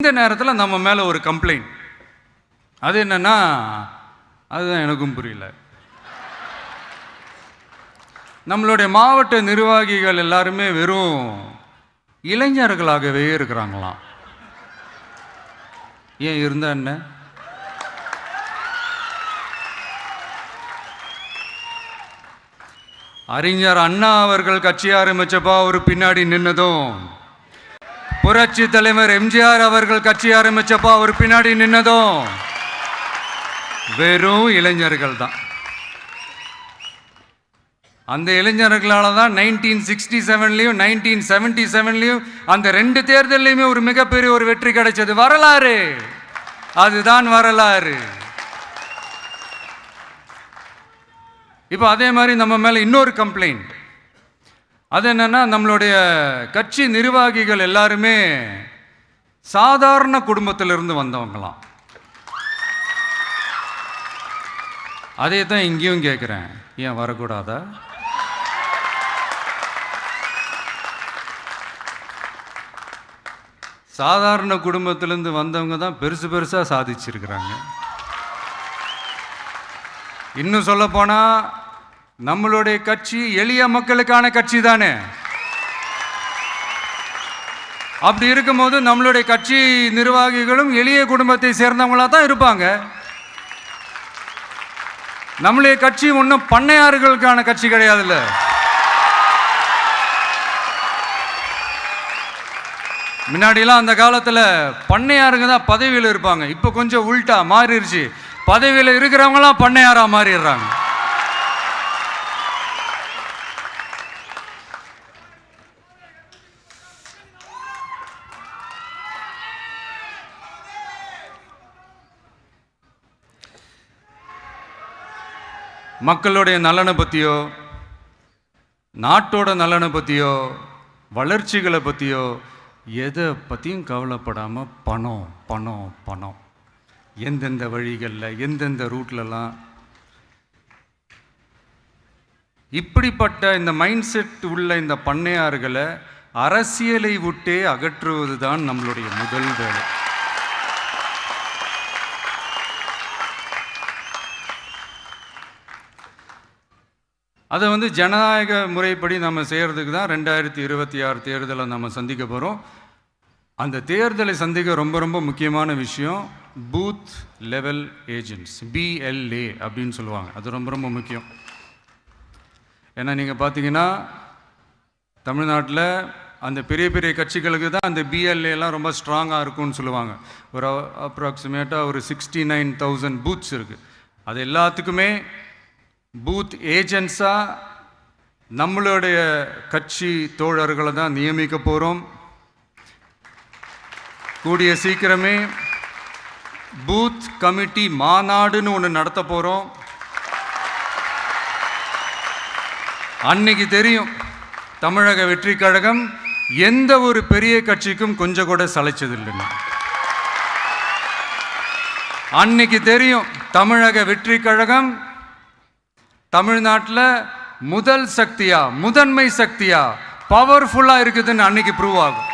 இந்த நேரத்தில் நம்ம மேலே ஒரு கம்ப்ளைண்ட். அது என்னன்னா, அதுதான் எனக்கும் புரியல. நம்மளுடைய மாவட்ட நிர்வாகிகள் எல்லாருமே வெறும் இளைஞர்களாகவே இருக்கிறாங்களாம். ஏன் இருந்தா என்ன? அறிஞர் அண்ணா அவர்கள் கட்சி ஆரம்பிச்சப்பா ஒரு பின்னாடி நின்னதும், புரட்சி தலைவர் எம்ஜிஆர் அவர்கள் கட்சி ஆரம்பிச்சப்பா ஒரு பின்னாடி நின்னதும் வெறும் இளைஞர்கள் தான். அந்த இளைஞர்களால தான் 1967லையும் 1977லையும் அந்த 2 தேர்தலையுமே ஒரு மிகப்பெரிய ஒரு வெற்றி கிடைச்சது. வரலாறு, அதுதான் வரலாறு. இப்போ அதே மாதிரி நம்ம மேல இன்னொரு கம்ப்ளைண்ட். அது என்னன்னா, நம்மளுடைய கட்சி நிர்வாகிகள் எல்லாருமே சாதாரண குடும்பத்திலிருந்து வந்தவங்களாம். அதே தான் இங்கேயும் கேட்குறேன், ஏன் வரக்கூடாதா? சாதாரண குடும்பத்திலிருந்து வந்தவங்க தான் பெருசு பெருசா சாதிச்சிருக்கிறாங்க. இன்னும் சொல்ல போனா, நம்மளுடைய கட்சி எளிய மக்களுக்கான கட்சி தானே. அப்படி இருக்கும்போது நம்மளுடைய கட்சி நிர்வாகிகளும் எளிய குடும்பத்தை சேர்ந்தவங்களா தான் இருப்பாங்க. நம்மளுடைய கட்சி ஒன்றும் பண்ணையாறுகளுக்கான கட்சி கிடையாதுல்ல. முன்னாடிலாம் அந்த காலத்தில் பண்ணையாருங்க தான் பதவியில் இருப்பாங்க. இப்போ கொஞ்சம் உள்டா மாறிடுச்சு. பதவியில் இருக்கிறவங்களாம் பண்ணையாரா மாறிடுறாங்க. மக்களுடைய நலனை பற்றியோ, நாட்டோட நலனை பற்றியோ, வளர்ச்சிகளை பற்றியோ எதை பற்றியும் கவலைப்படாமல் பணம் பணம் பணம், எந்தெந்த வழிகளில் எந்தெந்த ரூட்லலாம். இப்படிப்பட்ட இந்த மைண்ட் செட் உள்ள இந்த பண்ணையார்களை அரசியலை விட்டே அகற்றுவது தான் நம்மளுடைய முதல் வேலை. அதை ஜனநாயக முறைப்படி நம்ம செய்கிறதுக்கு தான் 2026 தேர்தலை நம்ம சந்திக்க போகிறோம். அந்த தேர்தலை சந்திக்க ரொம்ப ரொம்ப முக்கியமான விஷயம் பூத் லெவல் ஏஜென்ட்ஸ், BLA அப்படின்னு சொல்லுவாங்க. அது ரொம்ப ரொம்ப முக்கியம். ஏன்னா நீங்கள் பார்த்தீங்கன்னா, தமிழ்நாட்டில் அந்த பெரிய பெரிய கட்சிகளுக்கு தான் அந்த BLAலாம் ரொம்ப ஸ்ட்ராங்காக இருக்கும்னு சொல்லுவாங்க. ஒரு அப்ராக்சிமேட்டாக ஒரு 69,000 பூத்ஸ் இருக்குது. அது எல்லாத்துக்குமே பூத் ஏஜென்ட்ஸாக நம்மளுடைய கட்சி தோழர்களை தான் நியமிக்க போகிறோம். கூடிய சீக்கிரமே பூத் கமிட்டி மாநாடுன்னு ஒன்று நடத்த போகிறோம். அன்னைக்கு தெரியும் தமிழக வெற்றி கழகம் எந்த ஒரு பெரிய கட்சிக்கும் கொஞ்சம் கூட சளைச்சதில்லைன்னு. அன்னைக்கு தெரியும் தமிழக வெற்றி கழகம் தமிழ்நாட்டில் முதல் சக்தியா, முதன்மை சக்தியா, பவர்ஃபுல்லாக இருக்குதுன்னு அன்னைக்கு ப்ரூவ் ஆகும்.